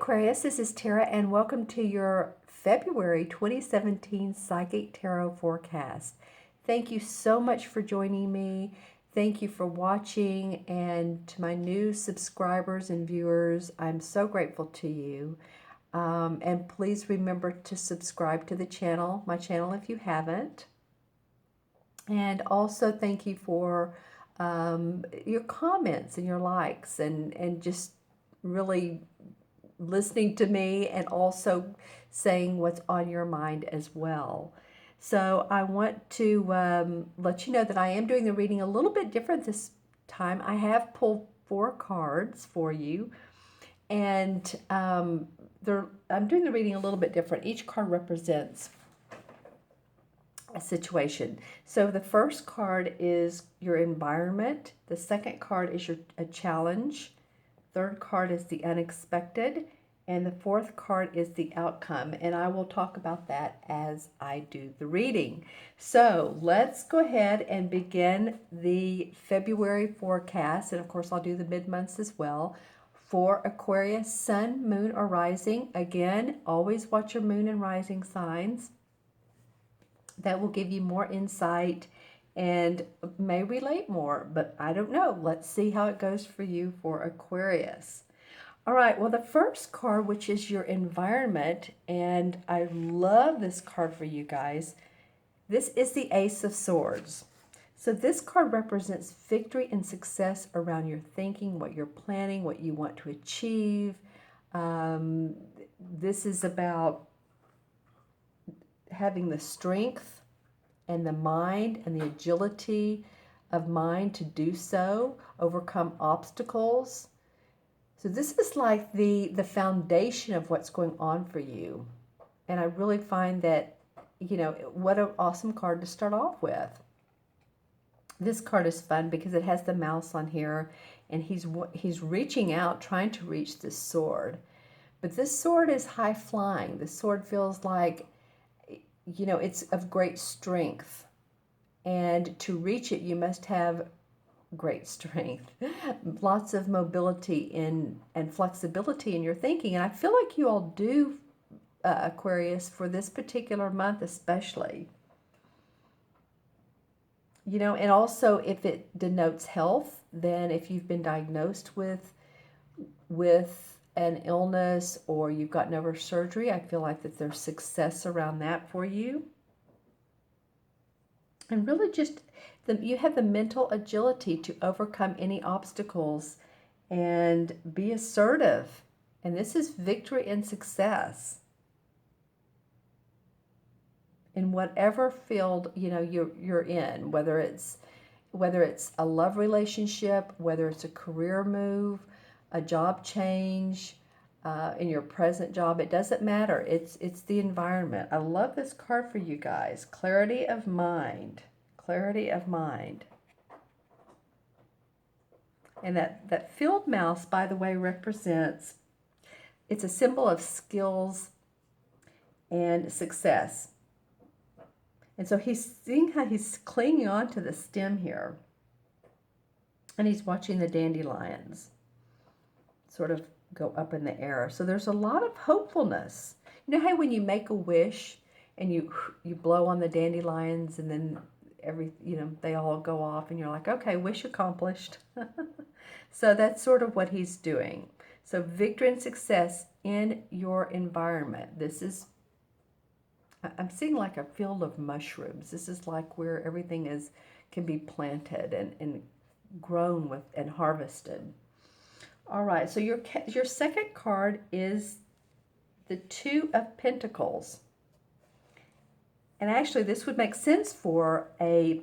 Aquarius, this is Tara, and welcome to your February 2017 Psychic Tarot Forecast. Thank you so much for joining me. Thank you for watching, and to my new subscribers and viewers, I'm so grateful to you. And please remember to subscribe to the channel, my channel, if you haven't. And also thank you for your comments and your likes and just really listening to me and also saying what's on your mind as well. So I want to let you know that I am doing the reading a little bit different this time. I have pulled 4 cards for you, and I'm doing the reading a little bit different. Each card represents a situation. So the first card is your environment. The second card is a challenge. Third card is the unexpected, and the fourth card is the outcome, and I will talk about that as I do the reading. So let's go ahead and begin the February forecast, and of course I'll do the mid-months as well. For Aquarius, sun, moon, or rising. Again, always watch your moon and rising signs. That will give you more insight and may relate more, but I don't know. Let's see how it goes for you for Aquarius. All right, well, the first card, which is your environment, and I love this card for you guys. This is the Ace of Swords. So this card represents victory and success around your thinking, what you're planning, what you want to achieve. This is about having the strength and the mind and the agility of mind to do so, overcome obstacles. So this is like the foundation of what's going on for you. And I really find that, you know, what an awesome card to start off with. This card is fun because it has the mouse on here, and he's reaching out, trying to reach this sword. But this sword is high flying. The sword feels like, you know, it's of great strength, and to reach it you must have great strength, lots of mobility and flexibility in your thinking, and I feel like you all do, Aquarius, for this particular month especially. You know, and also if it denotes health, then if you've been diagnosed with an illness or you've gotten over surgery, I feel like that there's success around that for you. And really just you have the mental agility to overcome any obstacles and be assertive. And this is victory and success in whatever field, you know, you're in, whether it's a love relationship, whether it's a career move, a job change, in your present job. It doesn't matter. It's the environment. I love this card for you guys. Clarity of mind. Clarity of mind. And that field mouse, by the way, represents, it's a symbol of skills and success. And so he's seeing how he's clinging on to the stem here. And he's watching the dandelions sort of go up in the air. So there's a lot of hopefulness. You know how when you make a wish and you blow on the dandelions and then they all go off and you're like, okay, wish accomplished. So that's sort of what he's doing. So victory and success in your environment. This is, I'm seeing like a field of mushrooms. This is like where everything can be planted and grown with and harvested. All right, so your second card is the Two of Pentacles. And actually, this would make sense for a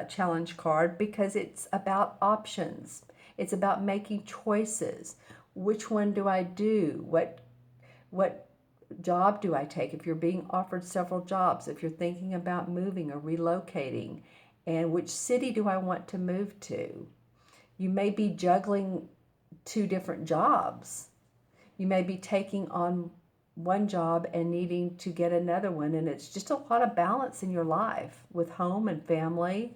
challenge card because it's about options. It's about making choices. Which one do I do? What job do I take? If you're being offered several jobs, if you're thinking about moving or relocating, and which city do I want to move to? You may be juggling 2 different jobs. You may be taking on one job and needing to get another one, and it's just a lot of balance in your life with home and family,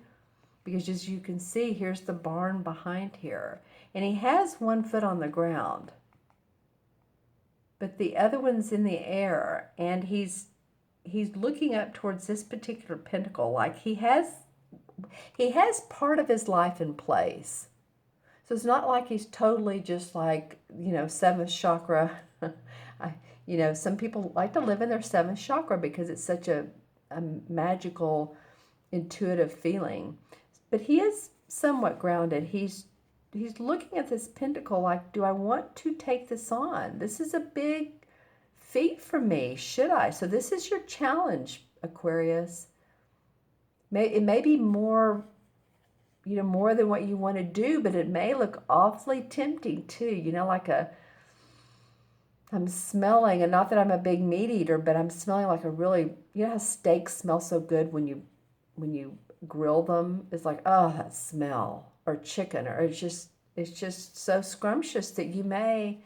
because as you can see, here's the barn behind here, and he has 1 foot on the ground. but the other one's in the air, and he's looking up towards this particular pentacle, like he has part of his life in place. So it's not like he's totally just like, seventh chakra. Some people like to live in their seventh chakra because it's such a magical, intuitive feeling. But he is somewhat grounded. He's looking at this pentacle like, do I want to take this on? This is a big feat for me. Should I? So this is your challenge, Aquarius. It may be more, more than what you want to do, but it may look awfully tempting too. I'm smelling, and not that I'm a big meat eater, but I'm smelling like a really, how steaks smell so good when you grill them? It's like, oh, that smell. Or chicken, or it's just so scrumptious that you may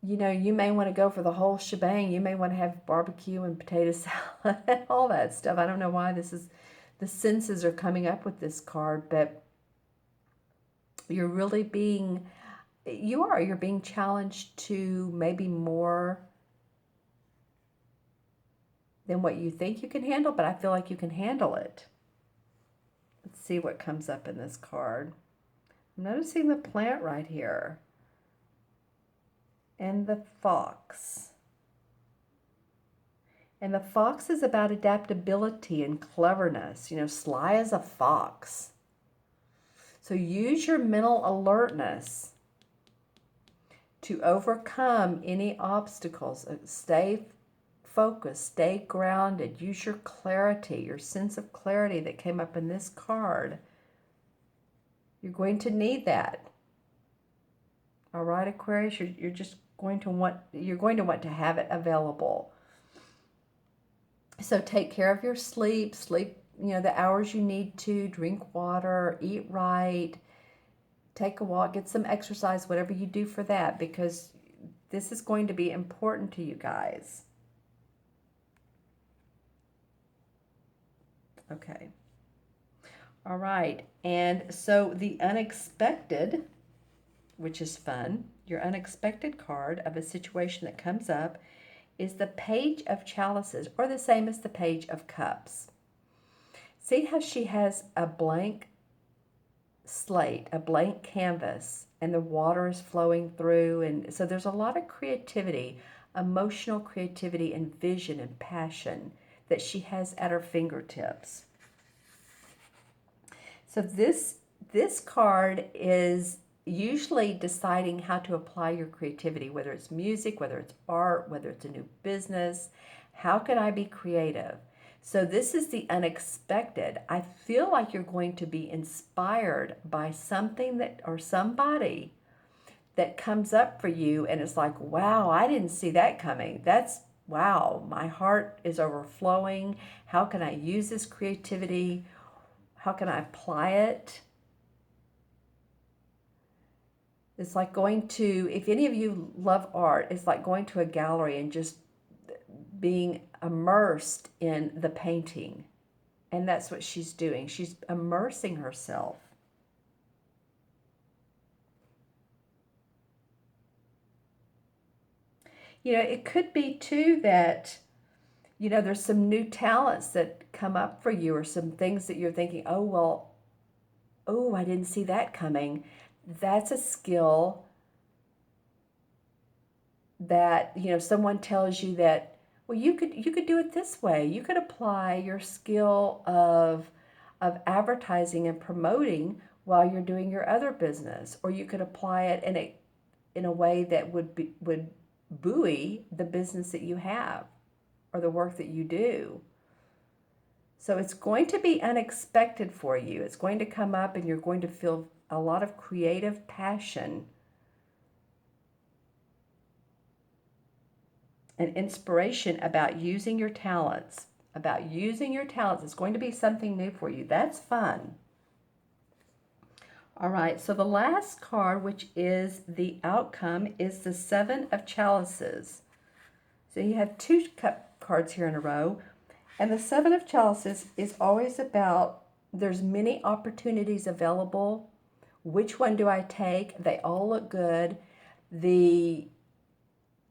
want to go for the whole shebang. You may want to have barbecue and potato salad and all that stuff. I don't know why the senses are coming up with this card, but you're really you're being challenged to maybe more than what you think you can handle, but I feel like you can handle it. Let's see what comes up in this card. I'm noticing the plant right here. And the fox. And the fox is about adaptability and cleverness. Sly as a fox. So use your mental alertness to overcome any obstacles. Stay focused, stay grounded. Use your clarity, your sense of clarity that came up in this card. You're going to need that. All right, Aquarius, you're going to want to have it available. So take care of your sleep, the hours you need to, drink water, eat right, take a walk, get some exercise, whatever you do for that, because this is going to be important to you guys. Okay. All right. And so the unexpected, which is fun, your unexpected card of a situation that comes up is the Page of Chalices, or the same as the Page of Cups. See how she has a blank slate, a blank canvas, and the water is flowing through. And so there's a lot of creativity, emotional creativity and vision and passion that she has at her fingertips. So this card is usually deciding how to apply your creativity, whether it's music, whether it's art, whether it's a new business. How can I be creative? So this is the unexpected. I feel like you're going to be inspired by something or somebody that comes up for you, and it's like, wow, I didn't see that coming. Wow, my heart is overflowing. How can I use this creativity? How can I apply it? It's like going to, if any of you love art, it's like going to a gallery and just being immersed in the painting. And that's what she's doing. She's immersing herself. It could be too that, there's some new talents that come up for you, or some things that you're thinking, oh, I didn't see that coming. That's a skill that, someone tells you that, well, you could do it this way. You could apply your skill of advertising and promoting while you're doing your other business, or you could apply it in a way that would buoy the business that you have or the work that you do. So it's going to be unexpected for you. It's going to come up, and you're going to feel a lot of creative passion and inspiration about using your talents. It's going to be something new for you. That's fun. All right, so the last card, which is the outcome, is the Seven of Chalices. So you have two cup cards here in a row. And the Seven of Chalices is always about, there's many opportunities available. Which one do I take? They all look good. The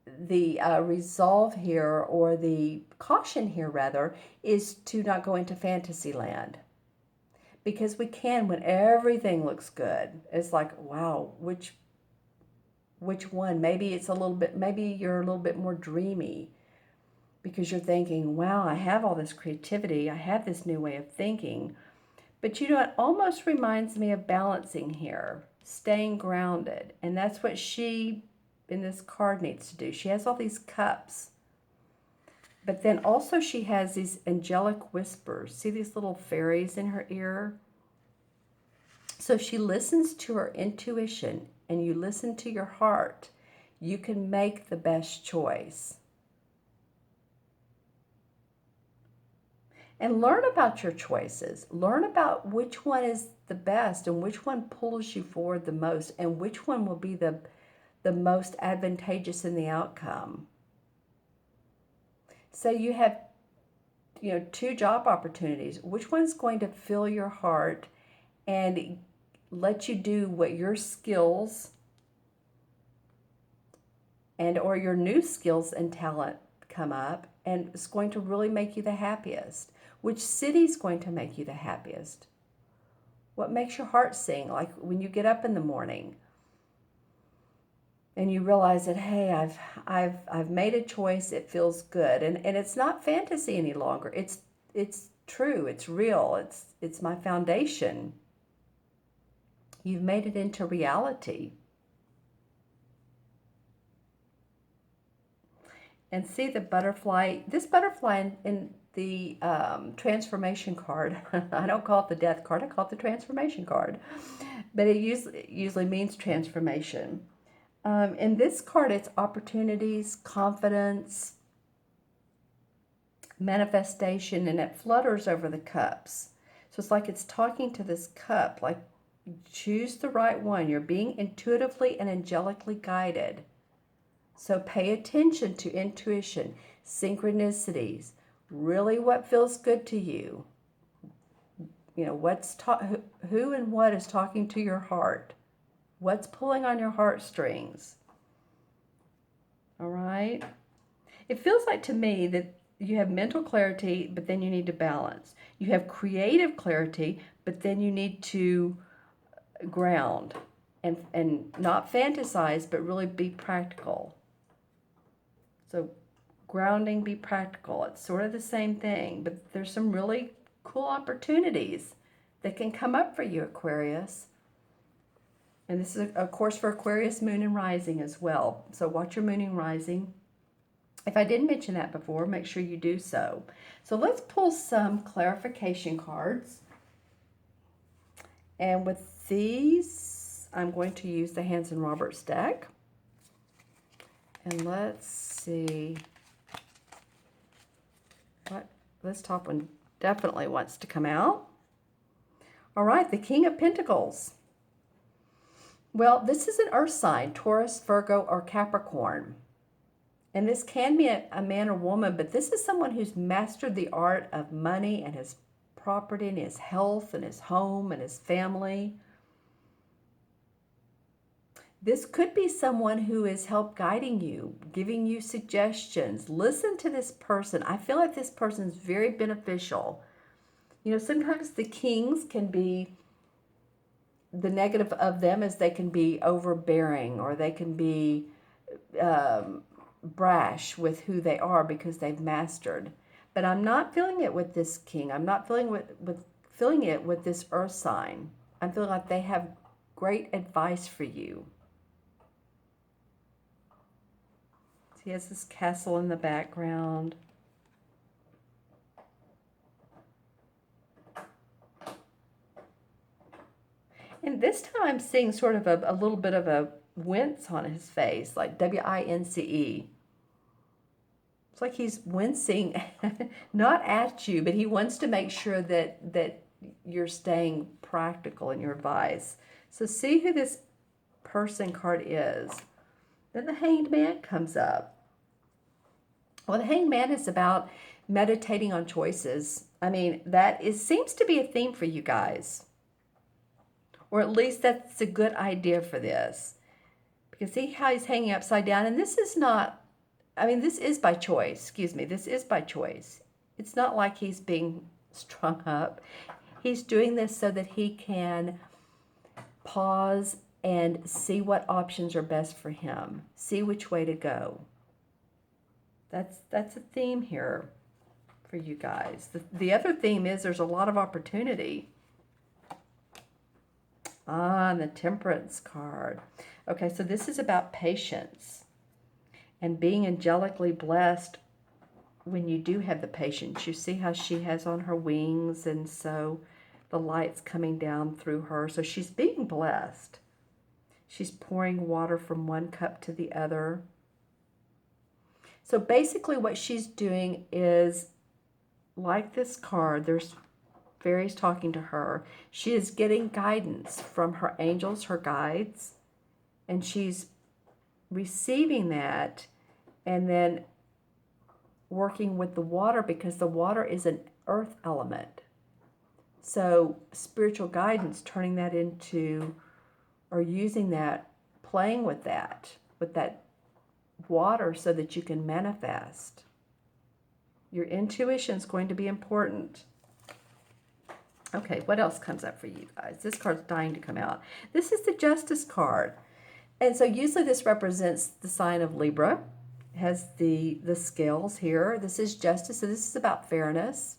resolve here, or the caution here rather, is to not go into fantasy land. Because we can when everything looks good. It's like, wow, which one? Maybe it's a little bit, maybe you're a little bit more dreamy because you're thinking, wow, I have all this creativity, I have this new way of thinking. But you know, it almost reminds me of balancing here, staying grounded. And that's what she, in this card, needs to do. She has all these cups. But then also she has these angelic whispers. See these little fairies in her ear? So she listens to her intuition, and you listen to your heart. You can make the best choice. And learn about your choices. Learn about which one is the best and which one pulls you forward the most and which one will be the most advantageous in the outcome. So you have, you know, 2 job opportunities. Which one's going to fill your heart and let you do what your skills and or your new skills and talent come up, and it's going to really make you the happiest? Which city's going to make you the happiest? What makes your heart sing? Like when you get up in the morning and you realize that, hey, I've made a choice, it feels good. And it's not fantasy any longer. It's true, it's real, it's my foundation. You've made it into reality. And see the butterfly, this butterfly in the transformation card. I don't call it the death card, I call it the transformation card. But it usually means transformation. In this card, it's opportunities, confidence, manifestation, and it flutters over the cups. So it's like it's talking to this cup, like, choose the right one. You're being intuitively and angelically guided. So pay attention to intuition, synchronicities, really what feels good to you. You know, who and what is talking to your heart? What's pulling on your heartstrings? All right? It feels like to me that you have mental clarity, but then you need to balance. You have creative clarity, but then you need to ground and not fantasize, but really be practical. So grounding, be practical. It's sort of the same thing, but there's some really cool opportunities that can come up for you, Aquarius. And this is, of course, for Aquarius moon and rising as well. So watch your moon and rising. If I didn't mention that before, make sure you do so. So let's pull some clarification cards. And with these, I'm going to use the Hanson Roberts deck. And let's see. What this top one definitely wants to come out. All right, the King of Pentacles. Well, this is an earth sign, Taurus, Virgo, or Capricorn. And this can be a man or woman, but this is someone who's mastered the art of money and his property and his health and his home and his family. This could be someone who is help guiding you, giving you suggestions. Listen to this person. I feel like this person is very beneficial. You know, sometimes the kings can be, the negative of them is they can be overbearing, or they can be brash with who they are because they've mastered. But I'm not feeling it with this king. I'm not feeling feeling it with this earth sign. I'm feeling like they have great advice for you. He has this castle in the background. And this time I'm seeing sort of a little bit of a wince on his face, like W-I-N-C-E. It's like he's wincing, not at you, but he wants to make sure that you're staying practical in your advice. So see who this person card is. Then the Hanged Man comes up. Well, the Hanged Man is about meditating on choices. I mean, seems to be a theme for you guys. Or at least that's a good idea for this. Because see how he's hanging upside down? And this is not I mean, this is by choice. Excuse me. This is by choice. It's not like he's being strung up. He's doing this so that he can pause and see what options are best for him. See which way to go. That's a theme here for you guys. The other theme is there's a lot of opportunity. And the Temperance card. Okay, so this is about patience and being angelically blessed when you do have the patience. You see how she has on her wings, and so the light's coming down through her. So she's being blessed. She's pouring water from one cup to the other. So basically what she's doing is, like this card, there's fairies talking to her. She is getting guidance from her angels, her guides, and she's receiving that and then working with the water, because the water is an earth element. So spiritual guidance, turning that into, or using that, playing with that water so that you can manifest. Your intuition is going to be important. Okay, what else comes up for you guys? This card's dying to come out. This is the Justice card. And so usually this represents the sign of Libra. It has the scales here. This is justice, so this is about fairness.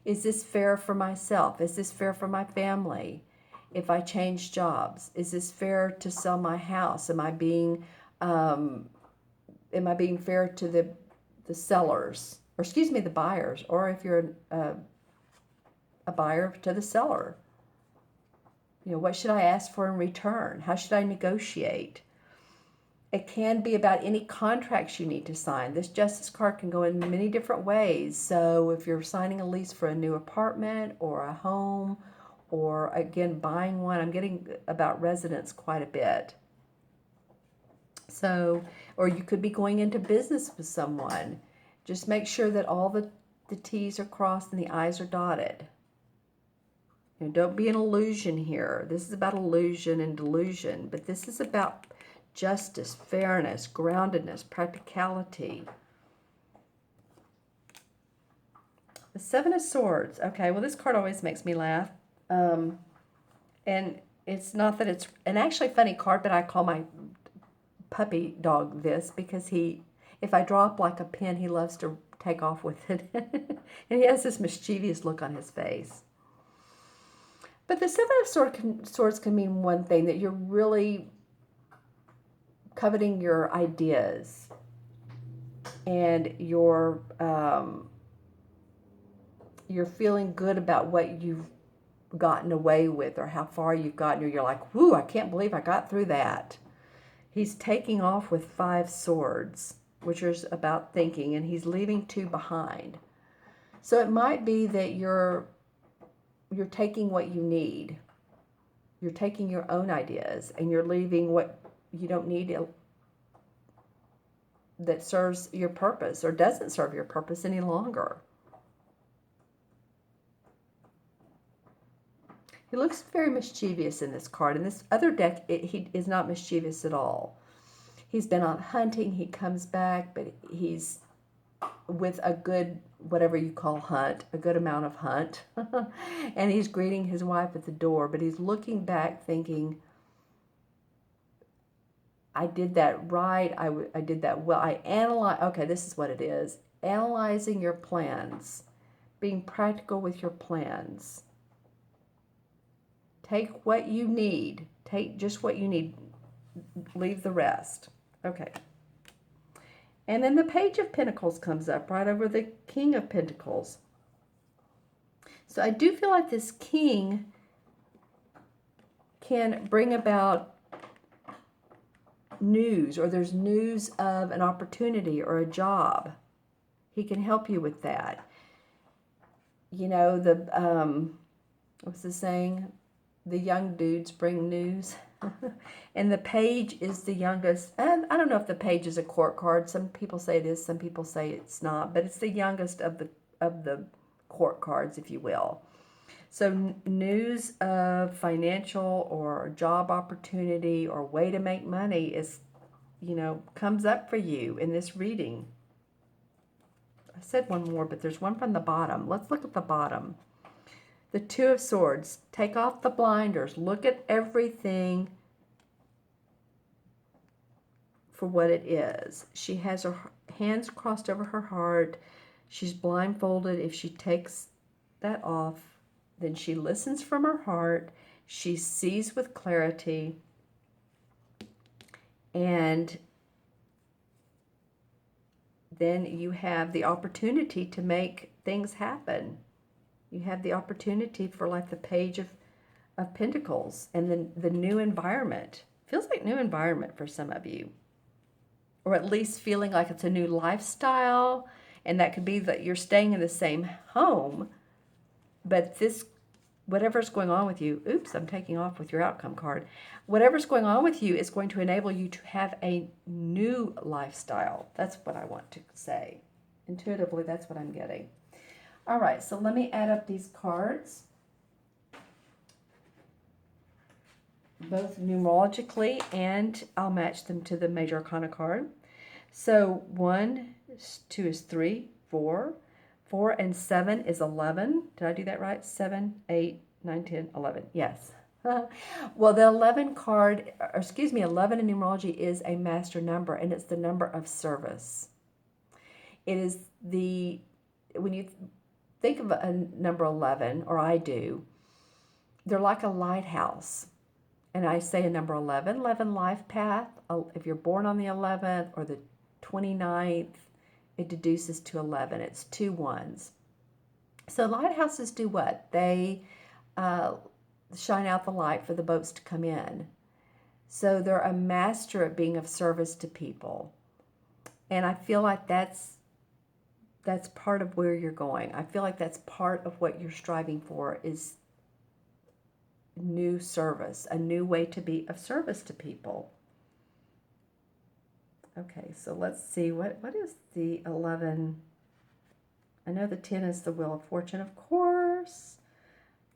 Is this fair for myself? Is this fair for my family? If I change jobs, is this fair to sell my house? Am I being fair to the sellers, or excuse me, the buyers, or if you're a buyer, to the seller? You know, what should I ask for in return? How should I negotiate? It can be about any contracts you need to sign. This Justice card can go in many different ways. So if you're signing a lease for a new apartment or a home, or again, buying one, I'm getting about residence quite a bit. So, or you could be going into business with someone. Just make sure that all the T's are crossed and the I's are dotted. You know, don't be an illusion here. This is about illusion and delusion, but this is about justice, fairness, groundedness, practicality. The Seven of Swords. Okay, well, this card always makes me laugh. And it's not that it's an actually funny card, but I call my puppy dog this because if I drop like a pin, he loves to take off with it. And he has this mischievous look on his face. But the Seven of Swords can mean one thing, that you're really coveting your ideas and you're feeling good about what you've gotten away with or how far you've gotten, or you're like, whoo, I can't believe I got through that. He's taking off with 5 swords, which is about thinking, and he's leaving 2 behind. So it might be that you're taking what you need. You're taking your own ideas and you're leaving what you don't need that serves your purpose or doesn't serve your purpose any longer. He looks very mischievous in this card. In this other deck, he is not mischievous at all. He's been on hunting. He comes back, but he's with a good, whatever you call hunt, a good amount of hunt. And he's greeting his wife at the door, but he's looking back thinking, I did that right. I did that well. Okay, this is what it is. Analyzing your plans. Being practical with your plans. Take what you need. Take just what you need. Leave the rest. Okay. And then the Page of Pentacles comes up right over the King of Pentacles. So I do feel like this king can bring about news, or there's news of an opportunity or a job. He can help you with that. You know, what's the saying? The young dudes bring news. And the Page is the youngest. And I don't know if the Page is a court card. Some people say it is, some people say it's not, but it's the youngest of the court cards, if you will. So news of financial or job opportunity or way to make money is comes up for you in this reading. I said one more, but there's one from the bottom. Let's look at the bottom. The Two of Swords. Take off the blinders. Look at everything for what it is. She has her hands crossed over her heart. She's blindfolded. If she takes that off, then she listens from her heart. She sees with clarity. And then you have the opportunity to make things happen. You have the opportunity for like the Page of Pentacles and then the new environment. Feels like new environment for some of you. Or at least feeling like it's a new lifestyle. And that could be that you're staying in the same home. But this, whatever's going on with you, oops, I'm taking off with your outcome card. Whatever's going on with you is going to enable you to have a new lifestyle. That's what I want to say. Intuitively, that's what I'm getting. All right, so let me add up these cards, both numerologically, and I'll match them to the Major Arcana card. So 1, 2 is 3, 4. 4 and 7 is 11. Did I do that right? 7, 8, 9, 10, 11. Yes. Well, the 11 card, or excuse me, 11 in numerology is a master number, and it's the number of service. It is when you think of a number 11, or I do, they're like a lighthouse. And I say a number 11 life path. If you're born on the 11th or the 29th, it deduces to 11. It's 2 ones. So lighthouses do what? They shine out the light for the boats to come in. So they're a master at being of service to people. And I feel like that's part of where you're going. I feel like that's part of what you're striving for is new service, a new way to be of service to people. Okay, so let's see, what is the 11? I know the 10 is the Wheel of Fortune, of course.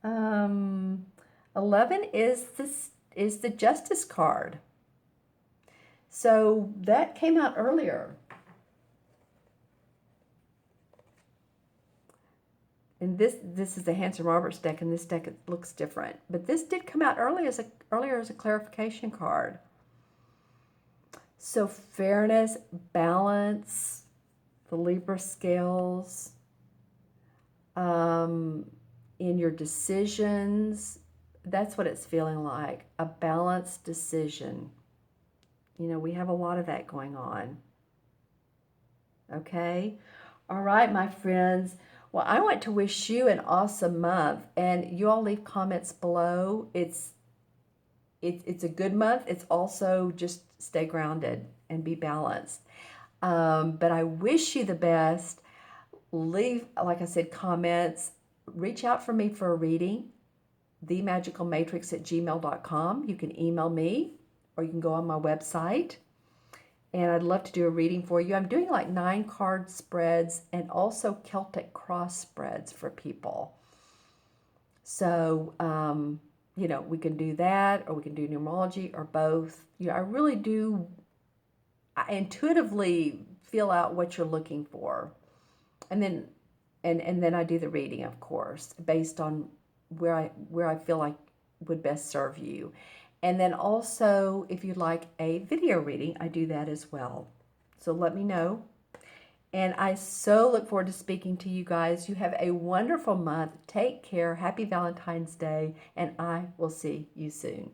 11 is the Justice card. So that came out earlier. And this is the Hanson Roberts deck, and this deck looks different. But this did come out earlier as a clarification card. So fairness, balance, the Libra scales, in your decisions, that's what it's feeling like, a balanced decision. We have a lot of that going on. Okay? All right, my friends. Well, I want to wish you an awesome month, and you all leave comments below. It's a good month. It's also just stay grounded and be balanced. But I wish you the best. Leave, like I said, comments. Reach out for me for a reading, themagicalmatrix@gmail.com. You can email me, or you can go on my website. And I'd love to do a reading for you. I'm doing like 9 card spreads and also Celtic cross spreads for people. So, we can do that, or we can do numerology, or both. I really do. I intuitively feel out what you're looking for, and then I do the reading, of course, based on where I feel like would best serve you. And then also, if you'd like a video reading, I do that as well. So let me know. And I so look forward to speaking to you guys. You have a wonderful month. Take care. Happy Valentine's Day. And I will see you soon.